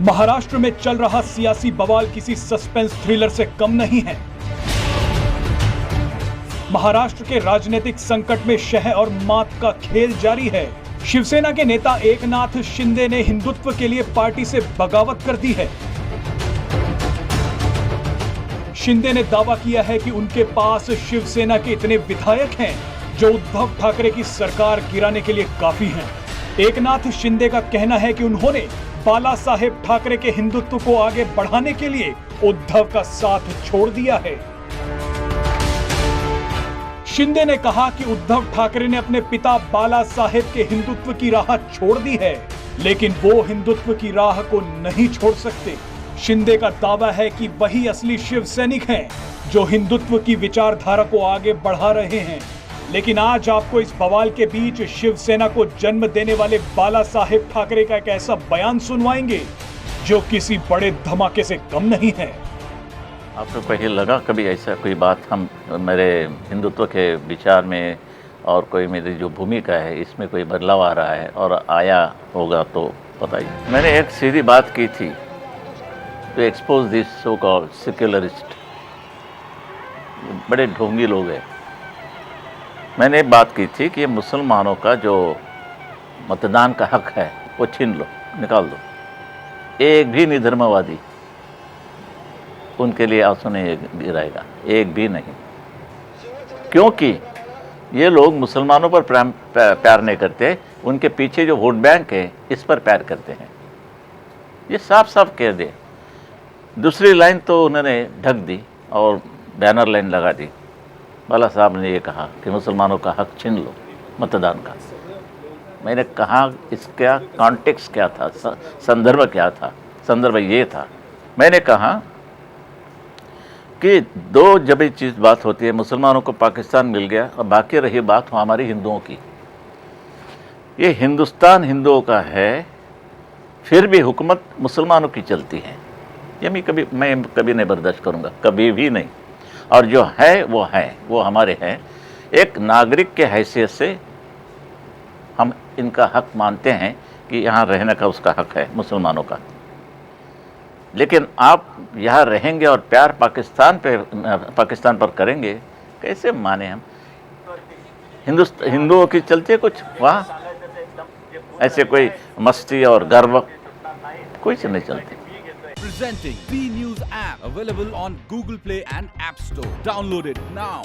महाराष्ट्र में चल रहा सियासी बवाल किसी सस्पेंस थ्रिलर से कम नहीं है। महाराष्ट्र के राजनीतिक संकट में शह और मात का खेल जारी है। शिवसेना के नेता एकनाथ शिंदे ने हिंदुत्व के लिए पार्टी से बगावत कर दी है। शिंदे ने दावा किया है कि उनके पास शिवसेना के इतने विधायक हैं जो उद्धव ठाकरे की सरकार गिराने के लिए काफी हैं। एकनाथ शिंदे का कहना है कि उन्होंने बाला साहेब ठाकरे के हिंदुत्व को आगे बढ़ाने के लिए उद्धव का साथ छोड़ दिया है। शिंदे ने कहा कि उद्धव ठाकरे ने अपने पिता बाला साहेब के हिंदुत्व की राह छोड़ दी है, लेकिन वो हिंदुत्व की राह को नहीं छोड़ सकते। शिंदे का दावा है कि वही असली शिव सैनिक हैं जो हिंदुत्व की विचारधारा को आगे बढ़ा रहे हैं। लेकिन आज आपको इस बवाल के बीच शिवसेना को जन्म देने वाले बाला साहेब ठाकरे का एक ऐसा बयान सुनवाएंगे जो किसी बड़े धमाके से कम नहीं है। आपको कहीं लगा कभी ऐसा कोई बात हम मेरे हिंदुत्व के विचार में और कोई मेरी जो भूमिका है इसमें कोई बदलाव आ रहा है और आया होगा तो बताइए। मैंने एक सीधी बात की थी to expose this so called secularist, बड़े ढोंगी लोग हैं। मैंने एक बात की थी कि मुसलमानों का जो मतदान का हक है वो छीन लो, निकाल दो। एक भी निधर्मवादी उनके लिए आंसू नहीं गिराएगा, एक भी नहीं, क्योंकि ये लोग मुसलमानों पर प्यार नहीं करते, उनके पीछे जो वोट बैंक है इस पर प्यार करते हैं। ये साफ साफ कह दे। दूसरी लाइन तो उन्होंने ढक दी और बैनर लाइन लगा दी। बाला साहब ने ये कहा कि मुसलमानों का हक छीन लो मतदान का। मैंने कहा इसका कॉन्टेक्स्ट क्या था, संदर्भ क्या था? संदर्भ ये था, मैंने कहा कि दो जब चीज़ बात होती है, मुसलमानों को पाकिस्तान मिल गया और बाकी रही बात हमारी हिंदुओं की। ये हिंदुस्तान हिंदुओं का है, फिर भी हुकूमत मुसलमानों की चलती है। ये मैं कभी नहीं बर्दाश्त करूँगा, कभी भी नहीं। और जो है वो हमारे हैं। एक नागरिक के हैसियत से हम इनका हक मानते हैं कि यहाँ रहने का उसका हक है मुसलमानों का। लेकिन आप यहाँ रहेंगे और प्यार पाकिस्तान पर करेंगे, कैसे माने हम? हिंदुओं की चलती है कुछ वहाँ, ऐसे कोई मस्ती और गर्व कुछ नहीं चलती। Presenting B News app available on Google Play and App Store. Download it now.